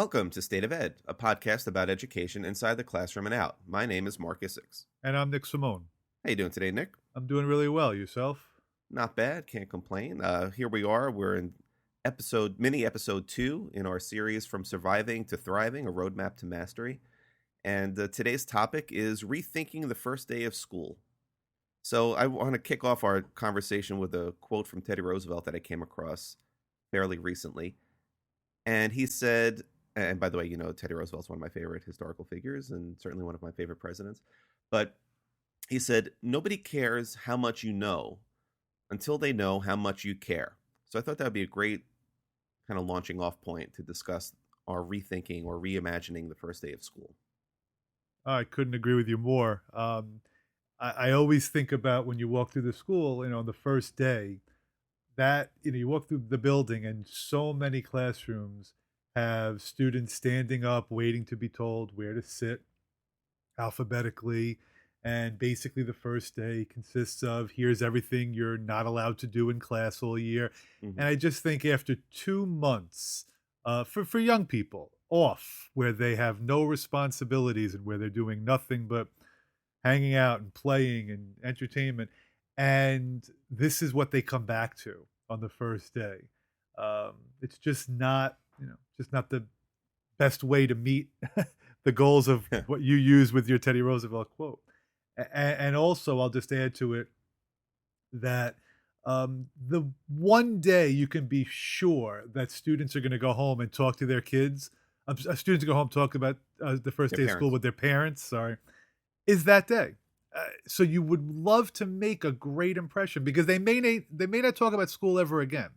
Welcome to State of Ed, a podcast about education inside the classroom and out. My name is Marc. And I'm Nick Simone. How you doing today, Nick? I'm doing really well. Yourself? Not bad, can't complain. Here we are. We're in mini episode 2 in our series From Surviving to Thriving, a Roadmap to Mastery. And today's topic is rethinking the first day of school. So I want to kick off our conversation with a quote from Teddy Roosevelt that I came across fairly recently. And he said, and by the way, you know, Teddy Roosevelt's one of my favorite historical figures and certainly one of my favorite presidents. But he said, nobody cares how much you know until they know how much you care. So I thought that would be a great kind of launching off point to discuss our rethinking or reimagining the first day of school. I couldn't agree with you more. I always think about when you walk through the school, on the first day, that, you walk through the building and so many classrooms have students standing up, waiting to be told where to sit alphabetically. And basically, the first day consists of here's everything you're not allowed to do in class all year. Mm-hmm. And I just think after 2 months for young people off, where they have no responsibilities and where they're doing nothing but hanging out and playing and entertainment, and this is what they come back to on the first day. It's just not, the best way to meet the goals of what you use with your Teddy Roosevelt quote. And also, I'll just add to it that the one day you can be sure that students are going to go home and talk to their kids, students go home talk about the first day of school with their parents, is that day. So you would love to make a great impression because they may not talk about school ever again,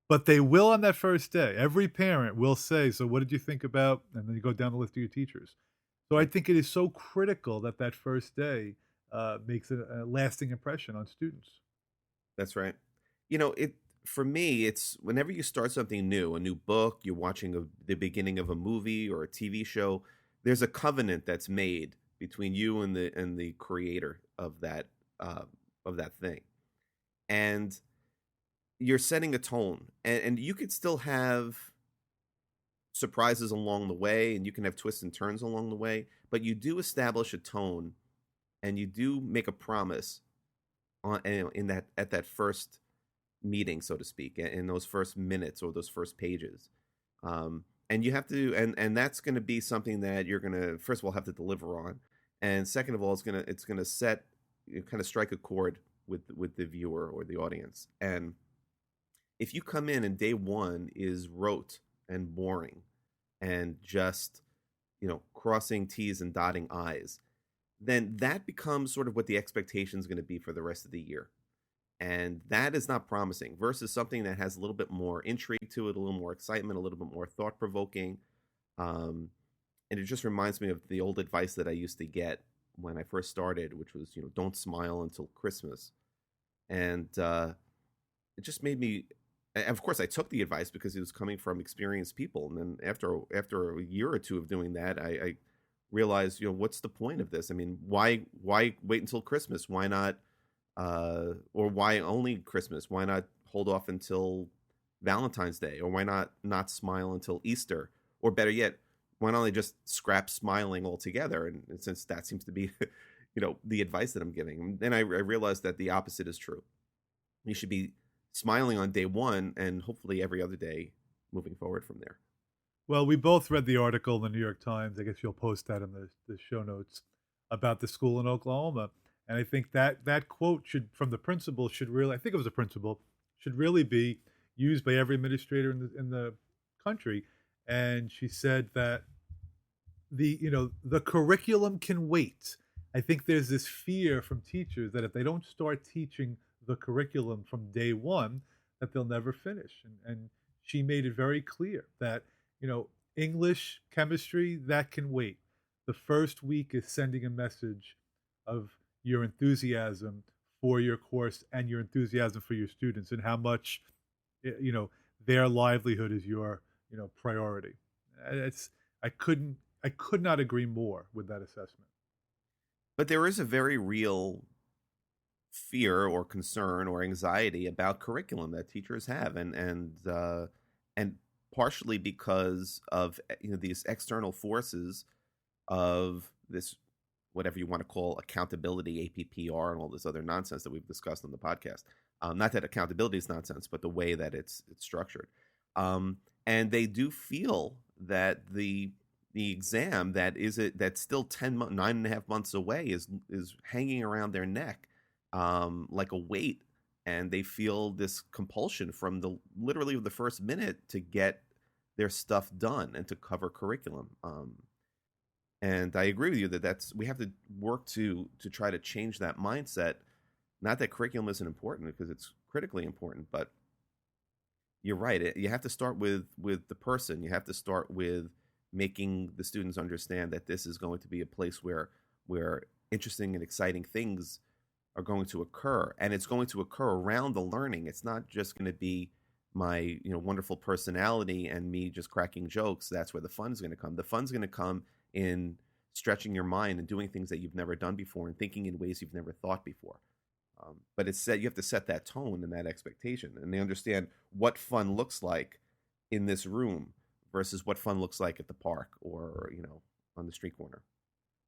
but they will on that first day. Every parent will say, so what did you think about, and then you go down the list of your teachers. So I think it is so critical that first day makes a lasting impression on students. That's right. For me, it's whenever you start something new, a new book, you're watching the beginning of a movie or a TV show, there's a covenant that's made between you and the creator of that thing. And you're setting a tone, and you could still have surprises along the way, and you can have twists and turns along the way, but you do establish a tone, and you do make a promise at that first meeting, so to speak, in those first minutes or those first pages. And you have to, and that's going to be something that you're going to, first of all, have to deliver on, and second of all, it's going to set, kind of strike a chord with the viewer or the audience. And if you come in and day one is rote and boring and just, crossing T's and dotting I's, then that becomes sort of what the expectation is going to be for the rest of the year. And that is not promising versus something that has a little bit more intrigue to it, a little more excitement, a little bit more thought-provoking. And it just reminds me of the old advice that I used to get when I first started, which was, don't smile until Christmas. And it just made me, and of course I took the advice because it was coming from experienced people. And then after a year or two of doing that, I realized, what's the point of this? I mean, why wait until Christmas? Why not, or why only Christmas? Why not hold off until Valentine's Day? Or why not smile until Easter? Or better yet, why not just scrap smiling altogether? And since that seems to be, the advice that I'm giving, then I realized that the opposite is true. You should be smiling on day one and hopefully every other day moving forward from there. Well, we both read the article in the New York Times. I guess you'll post that in the show notes about the school in Oklahoma. And I think that quote from the principal should really, I think it was a principal, should really be used by every administrator in the country. And she said that the curriculum can wait. I think there's this fear from teachers that if they don't start teaching the curriculum from day one, that they'll never finish. And she made it very clear that, English, chemistry, that can wait. The first week is sending a message of your enthusiasm for your course and your enthusiasm for your students and how much, their livelihood is your, priority. I could not agree more with that assessment. But there is a very real fear or concern or anxiety about curriculum that teachers have, and partially because of these external forces of this, whatever you want to call accountability, APPR, and all this other nonsense that we've discussed on the podcast. Not that accountability is nonsense, but the way that it's structured. And they do feel that the exam that's still 9.5 months away is hanging around their neck, like a weight, and they feel this compulsion from literally the first minute to get their stuff done and to cover curriculum. And I agree with you that we have to work to try to change that mindset. Not that curriculum isn't important, because it's critically important, but you're right. You have to start with the person. You have to start with making the students understand that this is going to be a place where interesting and exciting things are going to occur, and it's going to occur around the learning. It's not just going to be my wonderful personality and me just cracking jokes. That's where the fun's going to come. The fun's going to come in stretching your mind and doing things that you've never done before and thinking in ways you've never thought before. But you have to set that tone and that expectation, and they understand what fun looks like in this room versus what fun looks like at the park or on the street corner.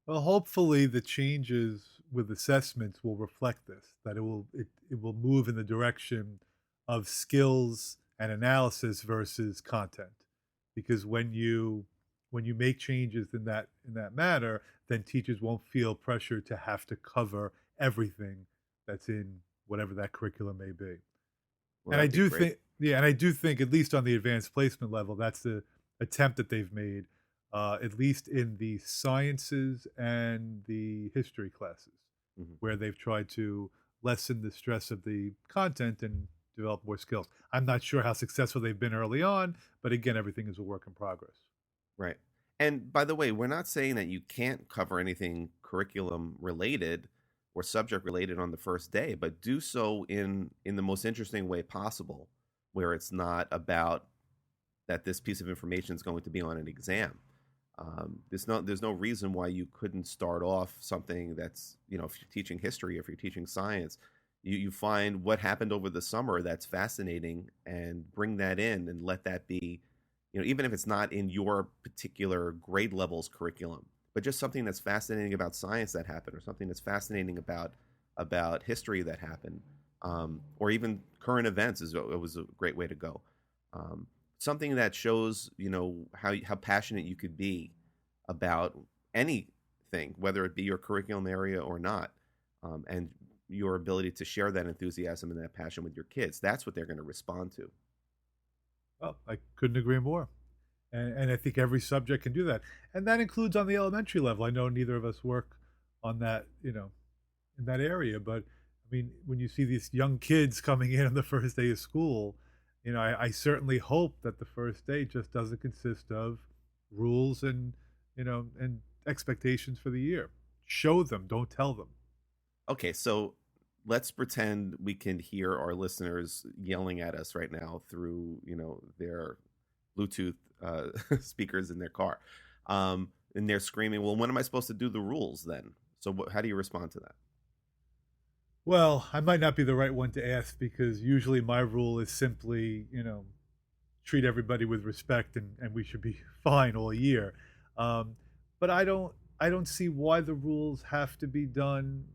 Well, hopefully the changes with assessments will reflect this, that it will move in the direction of skills and analysis versus content. Because when you make changes in that manner, then teachers won't feel pressure to have to cover everything that's in whatever that curriculum may be. Well, And I that'd be do great. think, yeah, and I do think, at least on the advanced placement level, that's the attempt that they've made, at least in the sciences and the history classes, Mhm. where they've tried to lessen the stress of the content and develop more skills. I'm not sure how successful they've been early on, but again, everything is a work in progress. Right. And by the way, we're not saying that you can't cover anything curriculum related or subject related on the first day, but do so in the most interesting way possible, where it's not about that this piece of information is going to be on an exam. There's no reason why you couldn't start off something that's, if you're teaching history, if you're teaching science, you find what happened over the summer that's fascinating and bring that in and let that be, even if it's not in your particular grade level's curriculum, but just something that's fascinating about science that happened, or something that's fascinating about history that happened, or even current events was a great way to go. Something that shows how passionate you could be about anything, whether it be your curriculum area or not, and your ability to share that enthusiasm and that passion with your kids. That's what they're going to respond to. Well, I couldn't agree more. And I think every subject can do that. And that includes on the elementary level. I know neither of us work on that, in that area, but I mean, when you see these young kids coming in on the first day of school, I certainly hope that the first day just doesn't consist of rules and expectations for the year. Show them, don't tell them. Okay, so let's pretend we can hear our listeners yelling at us right now through their Bluetooth speakers in their car, and they're screaming, "Well, when am I supposed to do the rules then?" So, how do you respond to that? Well, I might not be the right one to ask, because usually my rule is simply, treat everybody with respect, and we should be fine all year. Um, but I don't see why the rules have to be done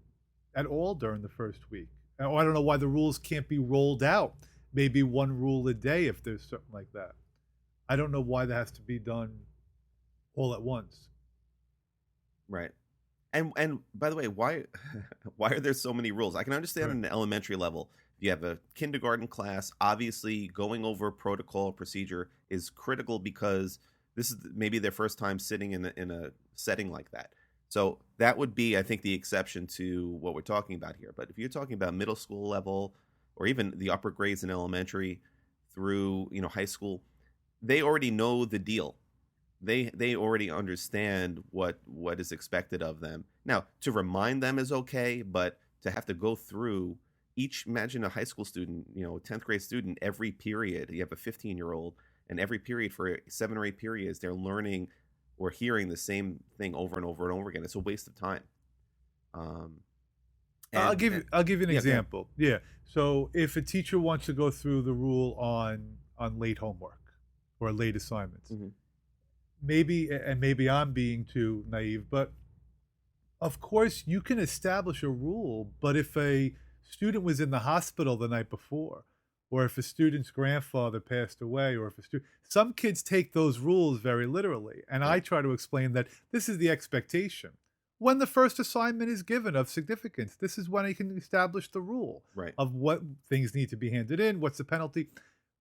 at all during the first week. Or I don't know why the rules can't be rolled out. Maybe one rule a day if there's something like that. I don't know why that has to be done all at once. Right. And by the way, why why are there so many rules? I can understand Right. on an elementary level. If you have a kindergarten class, obviously going over protocol procedure is critical, because this is maybe their first time sitting in a setting like that. So that would be, I think, the exception to what we're talking about here. But if you're talking about middle school level, or even the upper grades in elementary through high school, they already know the deal. They already understand what is expected of them. Now, to remind them is okay, but to have to go through imagine a high school student, a 10th grade student, every period, you have a 15-year-old, and every period for 7 or 8 periods, they're learning or hearing the same thing over and over and over again. It's a waste of time. Um, I'll and, give and you I'll give you an yeah, go ahead. example. Yeah. So if a teacher wants to go through the rule on late homework, or late assignments. Mhm. Maybe I'm being too naive, but of course you can establish a rule, but if a student was in the hospital the night before, or if a student's grandfather passed away, or if a student, some kids take those rules very literally. And Right. I try to explain that this is the expectation. When the first assignment is given of significance, this is when I can establish the rule Right. of what things need to be handed in, what's the penalty.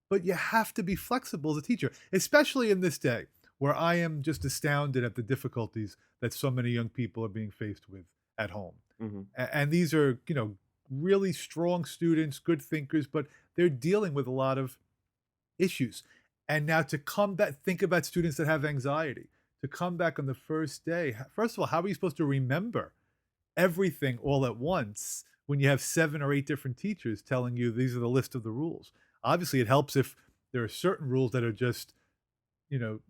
But you have to be flexible as a teacher, especially in this day where I am just astounded at the difficulties that so many young people are being faced with at home. Mhm. And these are, really strong students, good thinkers, but they're dealing with a lot of issues. And now to come back, think about students that have anxiety, to come back on the first day. First of all, how are you supposed to remember everything all at once when you have 7 or 8 different teachers telling you these are the list of the rules? Obviously, it helps if there are certain rules that are just, you know,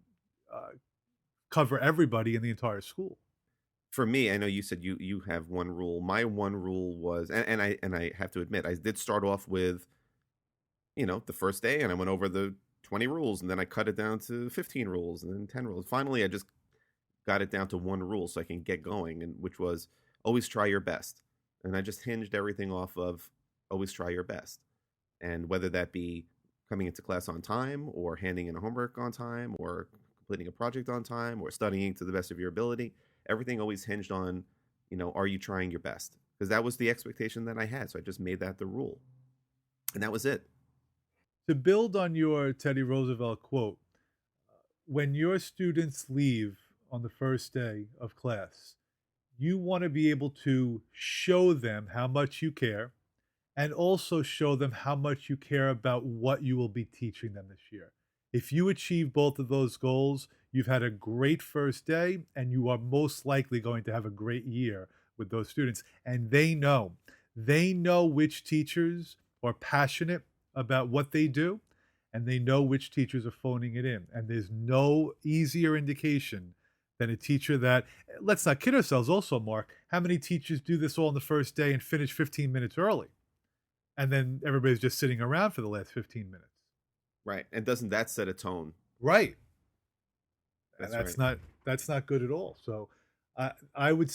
uh, cover everybody in the entire school. For me, I know you said you have one rule. My one rule was, and I have to admit, I did start off with, the first day, and I went over the 20 rules, and then I cut it down to 15 rules, and then 10 rules. Finally, I just got it down to one rule so I can get going, and which was always try your best. And I just hinged everything off of always try your best. And whether that be coming into class on time, or handing in a homework on time, or completing a project on time, or studying to the best of your ability, everything always hinged on, are you trying your best? Because that was the expectation that I had. So I just made that the rule. And that was it. To build on your Teddy Roosevelt quote, when your students leave on the first day of class, you want to be able to show them how much you care and also show them how much you care about what you will be teaching them this year. If you achieve both of those goals, you've had a great first day and you are most likely going to have a great year with those students. And they know which teachers are passionate about what they do, and they know which teachers are phoning it in. And there's no easier indication than a teacher that, let's not kid ourselves also, Mark, how many teachers do this all on the first day and finish 15 minutes early? And then everybody's just sitting around for the last 15 minutes. Right. And doesn't that set a tone? Right. And That's right. that's not good at all. So I would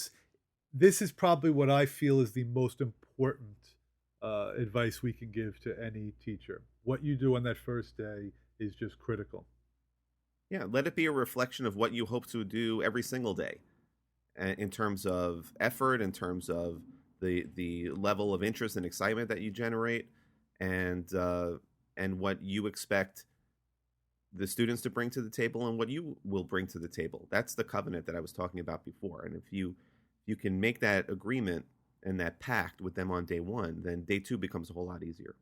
this is probably what I feel is the most important advice we can give to any teacher. What you do on that first day is just critical. Yeah. Let it be a reflection of what you hope to do every single day, in terms of effort, in terms of the level of interest and excitement that you generate, and what you expect the students to bring to the table, and what you will bring to the table. That's the covenant that I was talking about before. And if you can make that agreement and that pact with them on day one, then day two becomes a whole lot easier.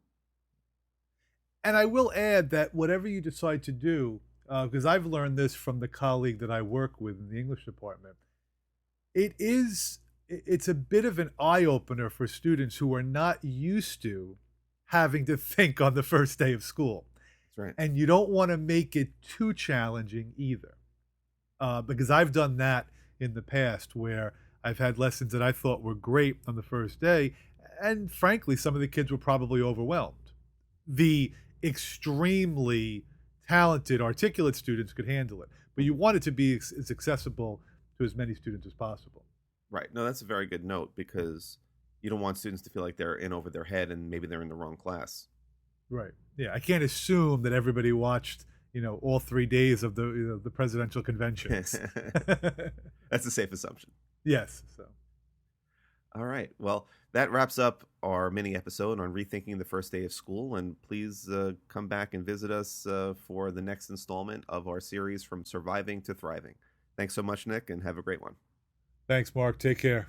And I will add that whatever you decide to do, because I've learned this from the colleague that I work with in the English department, it's a bit of an eye opener for students who are not used to having to think on the first day of school. That's right. And you don't want to make it too challenging either, because I've done that in the past where I've had lessons that I thought were great on the first day, and frankly, some of the kids were probably overwhelmed. The extremely talented, articulate students could handle it, but you want it to be as accessible to as many students as possible. Right. No, that's a very good note, because you don't want students to feel like they're in over their head and maybe they're in the wrong class. Right. Yeah, I can't assume that everybody watched, all 3 days of the presidential conventions. That's a safe assumption. Yes. So All right. Well, that wraps up our mini episode on rethinking the first day of school. And please come back and visit us for the next installment of our series, From Surviving to Thriving. Thanks so much, Nick, and have a great one. thanks, Mark. Take care.